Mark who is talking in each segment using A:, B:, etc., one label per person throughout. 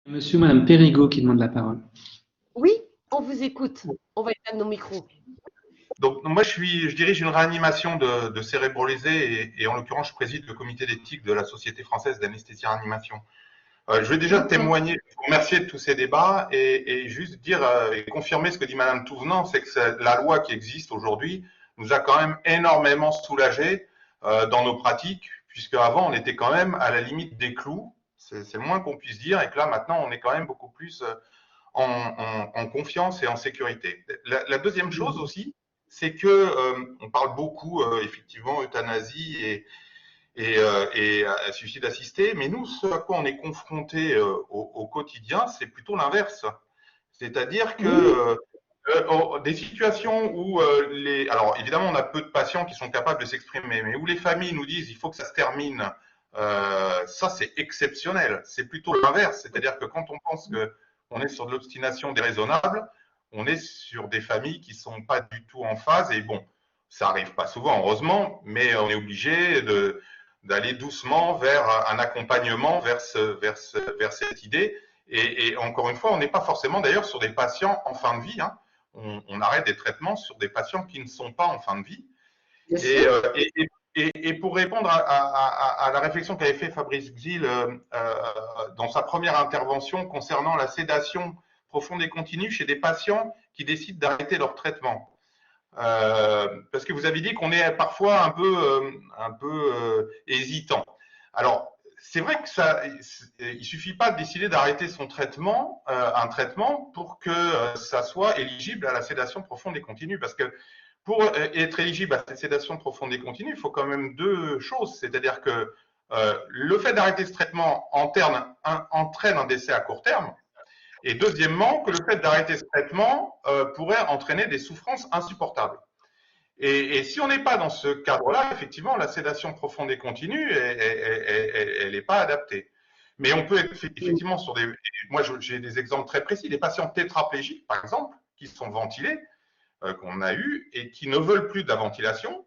A: Monsieur ou Madame Périgot qui demande la parole.
B: Oui, on vous écoute. On va éteindre nos micros.
C: Donc, moi, je dirige une réanimation de cérébralisés et en l'occurrence, je préside le comité d'éthique de la Société française d'anesthésie-réanimation. Je vais déjà témoigner, vous remercier de tous ces débats et juste dire et confirmer ce que dit Madame Touvenant, c'est que la loi qui existe aujourd'hui nous a quand même énormément soulagés dans nos pratiques, puisque avant on était quand même à la limite des clous, c'est le moins qu'on puisse dire, et que là maintenant on est quand même beaucoup plus en confiance et en sécurité. La deuxième chose aussi, c'est que on parle beaucoup effectivement euthanasie et suicide assisté, mais nous, ce à quoi on est confronté au quotidien, c'est plutôt l'inverse. C'est-à-dire que des situations où alors évidemment, on a peu de patients qui sont capables de s'exprimer, mais où les familles nous disent il faut que ça se termine, ça c'est exceptionnel. C'est plutôt l'inverse, c'est-à-dire que quand on pense que on est sur de l'obstination déraisonnable, on est sur des familles qui sont pas du tout en phase. Et bon, ça arrive pas souvent, heureusement, mais on est obligé d'aller doucement vers un accompagnement vers cette idée. Et encore une fois, on n'est pas forcément d'ailleurs sur des patients en fin de vie. Hein. On arrête des traitements sur des patients qui ne sont pas en fin de vie. Et pour répondre à la réflexion qu'avait fait Fabrice Gzil dans sa première intervention concernant la sédation profonde et continue chez des patients qui décident d'arrêter leur traitement. Parce que vous avez dit qu'on est parfois un peu hésitant. Alors, c'est vrai que il suffit pas de décider d'arrêter son traitement, un traitement, pour que ça soit éligible à la sédation profonde et continue. Parce que pour être éligible à cette sédation profonde et continue, il faut quand même deux choses. C'est-à-dire que le fait d'arrêter ce traitement entraîne un décès à court terme. Et deuxièmement, que le fait d'arrêter ce traitement pourrait entraîner des souffrances insupportables. Et si on n'est pas dans ce cadre-là, effectivement, la sédation profonde et continue, elle n'est pas adaptée. Mais on peut être effectivement sur des... Moi, j'ai des exemples très précis. Des patients tétraplégiques, par exemple, qui sont ventilés, qu'on a eu, et qui ne veulent plus de la ventilation.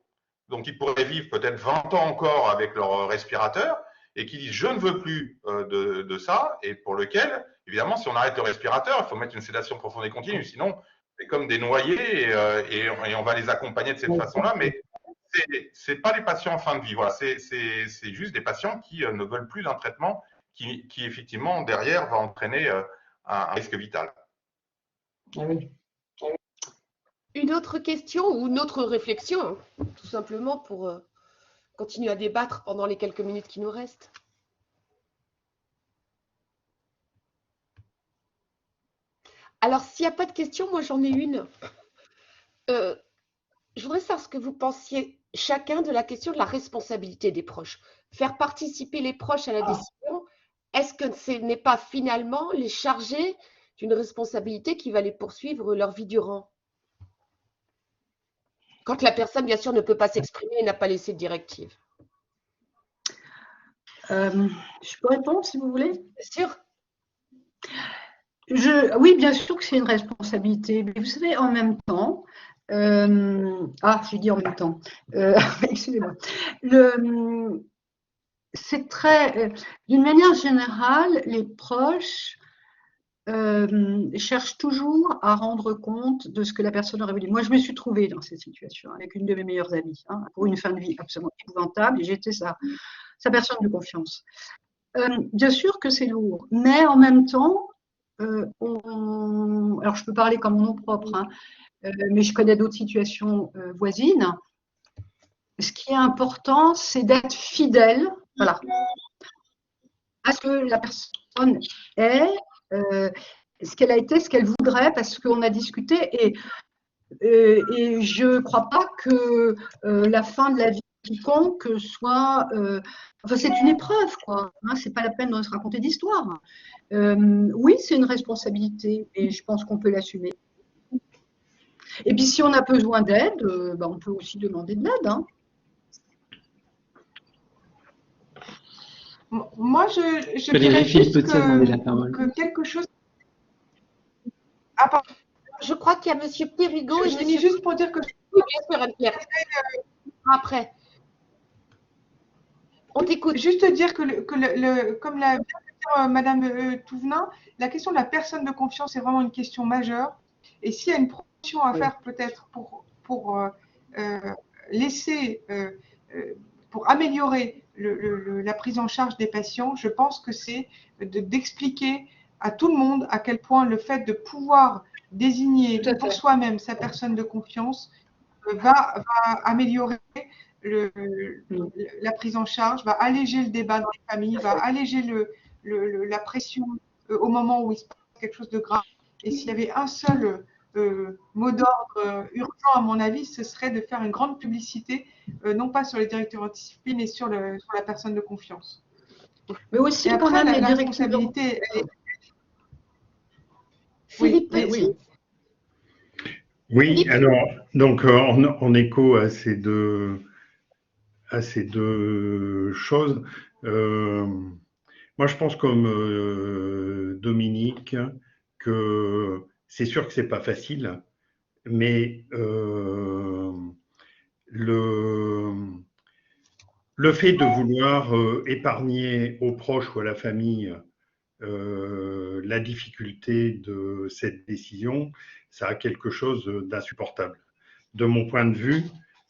C: Donc, ils pourraient vivre peut-être 20 ans encore avec leur respirateur, et qui disent « je ne veux plus de ça », et pour lequel, évidemment, si on arrête le respirateur, il faut mettre une sédation profonde et continue. Sinon, c'est comme des noyés et on va les accompagner de cette façon-là, mais c'est pas des patients en fin de vie. Voilà, c'est juste des patients qui ne veulent plus d'un traitement qui effectivement derrière va entraîner un risque vital.
B: Une autre question ou une autre réflexion, tout simplement pour continuer à débattre pendant les quelques minutes qui nous restent. Alors, s'il n'y a pas de questions, moi j'en ai une. Je voudrais savoir ce que vous pensiez chacun de la question de la responsabilité des proches. Faire participer les proches à la décision, est-ce que ce n'est pas finalement les charger d'une responsabilité qui va les poursuivre leur vie durant? Quand la personne, bien sûr, ne peut pas s'exprimer et n'a pas laissé de directive.
D: Je peux répondre si vous voulez?
B: Bien sûr.
D: Oui, bien sûr que c'est une responsabilité, mais vous savez, en même temps, j'ai dit en même temps, excusez-moi, c'est très, d'une manière générale, les proches cherchent toujours à rendre compte de ce que la personne aurait voulu. Moi, je me suis trouvée dans cette situation avec une de mes meilleures amies, pour une fin de vie absolument épouvantable, et j'étais sa personne de confiance. Bien sûr que c'est lourd, mais en même temps, alors je peux parler comme mon nom propre, mais je connais d'autres situations voisines. Ce qui est important, c'est d'être fidèle, voilà, à ce que la personne est, ce qu'elle a été, ce qu'elle voudrait, parce qu'on a discuté. Et je ne crois pas que la fin de la vie quiconque soit... enfin, c'est une épreuve, quoi. C'est pas la peine de se raconter d'histoire. Oui, c'est une responsabilité et je pense qu'on peut l'assumer. Et puis, si on a besoin d'aide, on peut aussi demander de l'aide.
E: Moi, je dirais juste que quelque chose...
B: Ah, pardon. Je crois qu'il y a Monsieur Périgot.
E: Je finis juste pour dire que...
B: Oui, bien sûr, Anne-Claire. Après. On t'écoute.
E: Juste dire que, comme l'a bien dit Madame Touvenin, la question de la personne de confiance est vraiment une question majeure. Et s'il y a une proposition à faire peut-être pour laisser, pour améliorer la prise en charge des patients, je pense que c'est d'expliquer à tout le monde à quel point le fait de pouvoir désigner pour soi-même sa personne de confiance va améliorer la prise en charge, va alléger le débat dans les familles, va alléger la pression au moment où il se passe quelque chose de grave. Et s'il y avait un seul mot d'ordre urgent, à mon avis, ce serait de faire une grande publicité, non pas sur les directeurs de discipline, mais sur la personne de confiance.
D: Mais aussi,
E: et après,
D: quand même,
E: la
D: les directives.
E: responsabilité.
B: Philippe
E: Oui,
B: Petit.
F: Oui, alors, donc, en écho à ces deux choses, moi, je pense comme Dominique que c'est sûr que c'est pas facile, mais le fait de vouloir épargner aux proches ou à la famille la difficulté de cette décision, ça a quelque chose d'insupportable. De mon point de vue,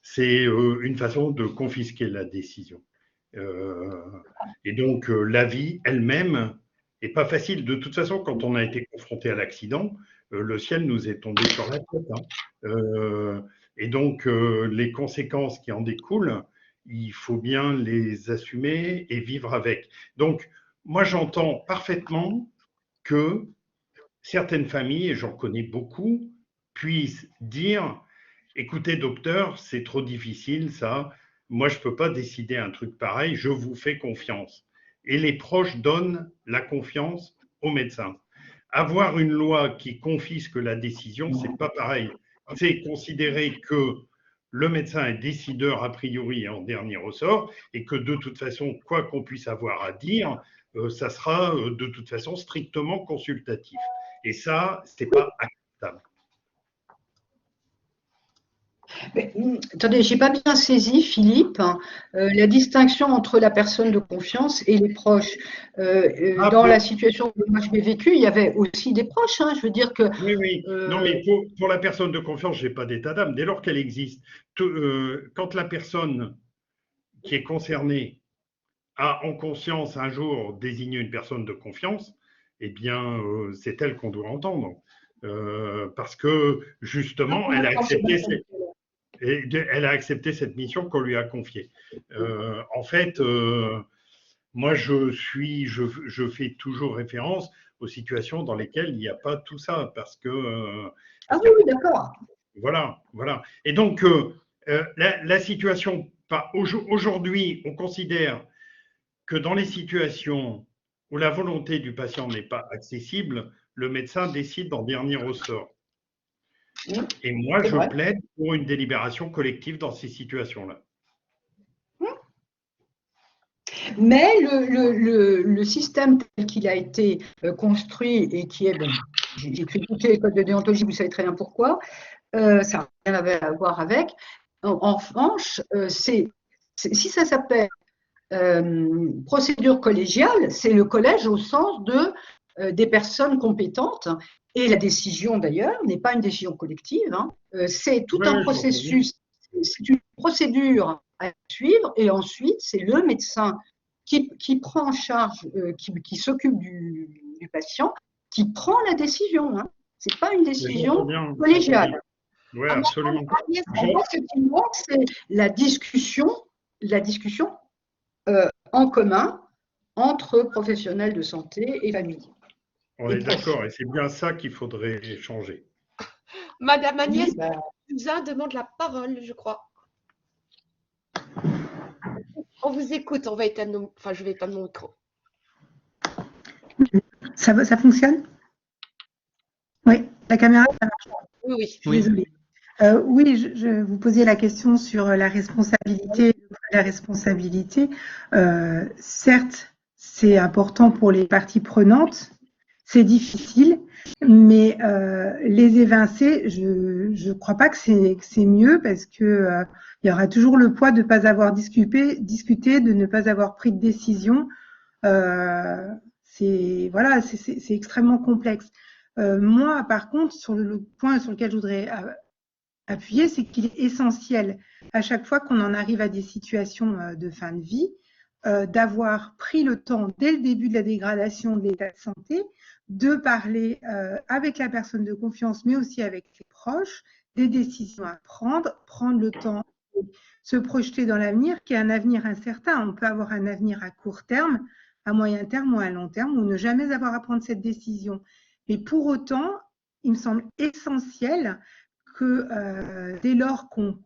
F: c'est une façon de confisquer la décision. Et donc, la vie elle-même n'est pas facile. De toute façon, quand on a été confronté à l'accident, le ciel nous est tombé sur la tête. Et donc, les conséquences qui en découlent, il faut bien les assumer et vivre avec. Donc, moi, j'entends parfaitement que certaines familles, et j'en connais beaucoup, puissent dire « Écoutez, docteur, c'est trop difficile, ça. Moi, je ne peux pas décider un truc pareil. Je vous fais confiance. » Et les proches donnent la confiance aux médecins. Avoir une loi qui confisque la décision, ce n'est pas pareil. C'est considérer que le médecin est décideur a priori et en dernier ressort, et que de toute façon, quoi qu'on puisse avoir à dire, ça sera de toute façon strictement consultatif. Et ça, ce n'est pas acceptable.
D: Mais, attendez, je n'ai pas bien saisi, Philippe, la distinction entre la personne de confiance et les proches. Dans la situation que moi je l'ai vécue, il y avait aussi des proches. Je veux dire que.
F: Oui, oui. Non, mais pour la personne de confiance, je n'ai pas d'état d'âme. Dès lors qu'elle existe, quand la personne qui est concernée a en conscience un jour désigné une personne de confiance, eh bien, c'est elle qu'on doit entendre. Parce que justement, elle a accepté cette mission qu'on lui a confiée. En fait, moi, je fais toujours référence aux situations dans lesquelles il n'y a pas tout ça, parce que…
D: Ah oui, d'accord.
F: Voilà. Et donc, la situation, aujourd'hui, on considère que dans les situations où la volonté du patient n'est pas accessible, le médecin décide en dernier ressort. Et moi, je plaide pour une délibération collective dans ces situations-là.
D: Mais le système tel qu'il a été construit et qui est, j'ai critiqué les codes de déontologie, vous savez très bien pourquoi, ça n'a rien à voir avec. En revanche, si ça s'appelle procédure collégiale, c'est le collège au sens des personnes compétentes. Et la décision, d'ailleurs, n'est pas une décision collective. C'est tout un processus, c'est une procédure à suivre. Et ensuite, c'est le médecin qui prend en charge, qui s'occupe du patient, qui prend la décision. Ce n'est pas une décision collégiale.
F: Oui, absolument.
D: Ce qui manque, c'est la discussion en commun entre professionnels de santé et famille.
F: On est d'accord, et c'est bien ça qu'il faudrait changer.
B: Madame Agnès Buzyn demande la parole, je crois. On vous écoute, je vais éteindre mon micro.
G: Ça fonctionne? Oui, la caméra, ça marche.
B: Oui.
G: Je suis désolée. Oui, je vous posais la question sur la responsabilité. Certes, c'est important pour les parties prenantes. c'est difficile, mais les évincer, je ne crois pas que c'est mieux parce que il y aura toujours le poids de ne pas avoir discuté, de ne pas avoir pris de décision. C'est extrêmement complexe. Moi, par contre, sur le point sur lequel je voudrais appuyer, c'est qu'il est essentiel à chaque fois qu'on en arrive à des situations de fin de vie, d'avoir pris le temps dès le début de la dégradation de l'état de santé de parler avec la personne de confiance, mais aussi avec les proches, des décisions à prendre le temps de se projeter dans l'avenir, qui est un avenir incertain. On peut avoir un avenir à court terme, à moyen terme ou à long terme, ou ne jamais avoir à prendre cette décision. Mais pour autant, il me semble essentiel que dès lors qu'on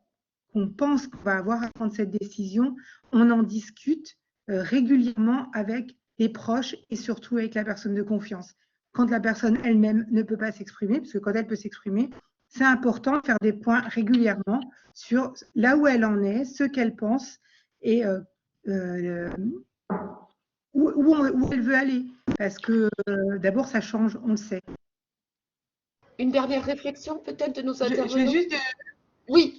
G: pense qu'on va avoir à prendre cette décision, on en discute régulièrement avec les proches et surtout avec la personne de confiance. Quand la personne elle-même ne peut pas s'exprimer, parce que quand elle peut s'exprimer, c'est important de faire des points régulièrement sur là où elle en est, ce qu'elle pense et où elle veut aller. Parce que d'abord, ça change, on le sait.
B: Une dernière réflexion peut-être de nos intervenants.
E: Je vais juste,
B: oui.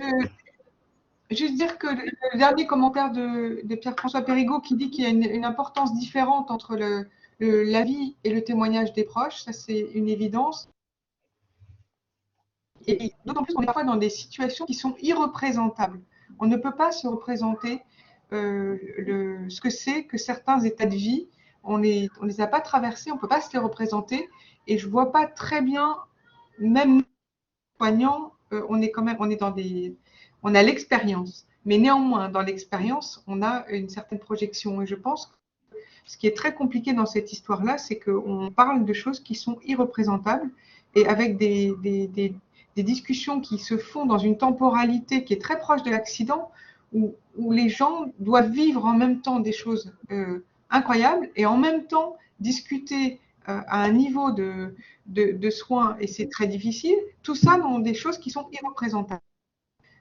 E: Juste dire que le dernier commentaire de Pierre-François Périgaud qui dit qu'il y a une importance différente entre l'avis et le témoignage des proches, ça c'est une évidence. Et d'autant plus qu'on est parfois dans des situations qui sont irreprésentables. On ne peut pas se représenter ce que c'est que certains états de vie. On les a pas traversés, on ne peut pas se les représenter. Et je ne vois pas très bien, même nous, soignants, on a l'expérience. Mais néanmoins, dans l'expérience, on a une certaine projection. Et je pense que ce qui est très compliqué dans cette histoire-là, c'est qu'on parle de choses qui sont irreprésentables et avec des discussions qui se font dans une temporalité qui est très proche de l'accident, où les gens doivent vivre en même temps des choses incroyables et en même temps discuter à un niveau de soins, et c'est très difficile. Tout ça dans des choses qui sont irreprésentables.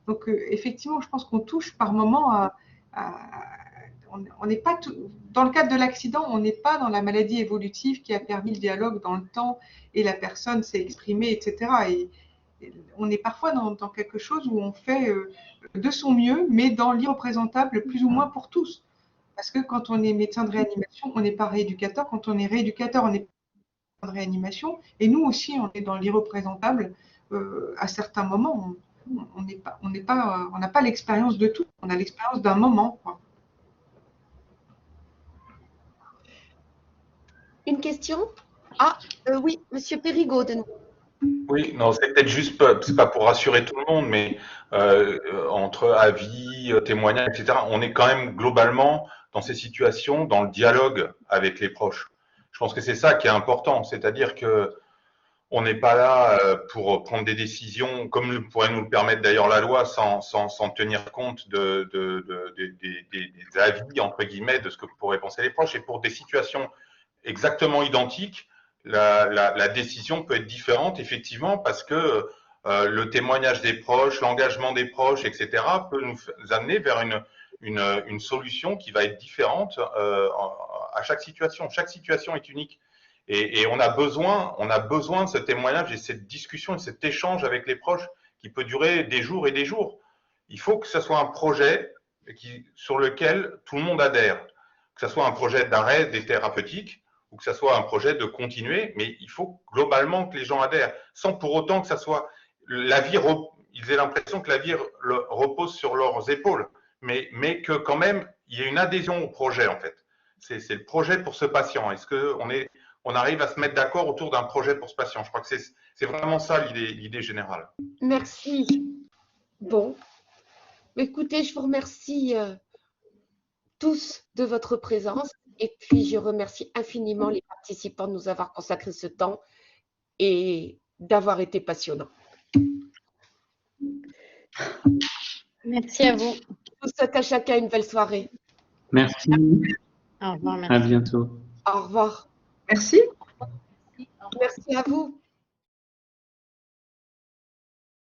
E: Donc, effectivement, je pense qu'on touche par moment on n'est pas dans le cadre de l'accident, on n'est pas dans la maladie évolutive qui a permis le dialogue dans le temps et la personne s'est exprimée, etc. Et on est parfois dans quelque chose où on fait de son mieux, mais dans l'irreprésentable plus ou moins pour tous. Parce que quand on est médecin de réanimation, on n'est pas rééducateur. Quand on est rééducateur, on n'est pas de réanimation. Et nous aussi, on est dans l'irreprésentable à certains moments. On n'a pas l'expérience de tout, on a l'expérience d'un moment, quoi.
B: Une question? Oui, Monsieur Périgaud, de nouveau.
C: Oui, non, c'est peut-être juste, c'est pas pour rassurer tout le monde, mais entre avis, témoignages, etc., on est quand même globalement dans ces situations, dans le dialogue avec les proches. Je pense que c'est ça qui est important, c'est-à-dire que on n'est pas là pour prendre des décisions, comme pourrait nous le permettre d'ailleurs la loi, sans tenir compte des avis, entre guillemets, de ce que pourraient penser les proches. Et pour des situations exactement identiques, la décision peut être différente, effectivement, parce que le témoignage des proches, l'engagement des proches, etc., peut nous amener vers une solution qui va être différente à chaque situation. Chaque situation est unique. Et on a besoin de ce témoignage et cette discussion et cet échange avec les proches qui peut durer des jours et des jours. Il faut que ce soit un projet sur lequel tout le monde adhère, que ce soit un projet d'arrêt des thérapeutiques ou que ce soit un projet de continuer, mais il faut globalement que les gens adhèrent, sans pour autant que ça soit ils aient l'impression que la vie repose sur leurs épaules, mais que quand même il y ait une adhésion au projet en fait. C'est le projet pour ce patient. Est-ce qu'on arrive à se mettre d'accord autour d'un projet pour ce patient? Je crois que c'est vraiment ça l'idée générale.
B: Merci. Bon, écoutez, je vous remercie tous de votre présence et puis je remercie infiniment les participants de nous avoir consacré ce temps et d'avoir été passionnants.
H: Merci à vous.
B: Je vous souhaite à chacun une belle soirée.
A: Merci.
H: Au revoir. Merci.
A: À bientôt.
B: Au revoir.
E: Merci.
B: Merci à vous.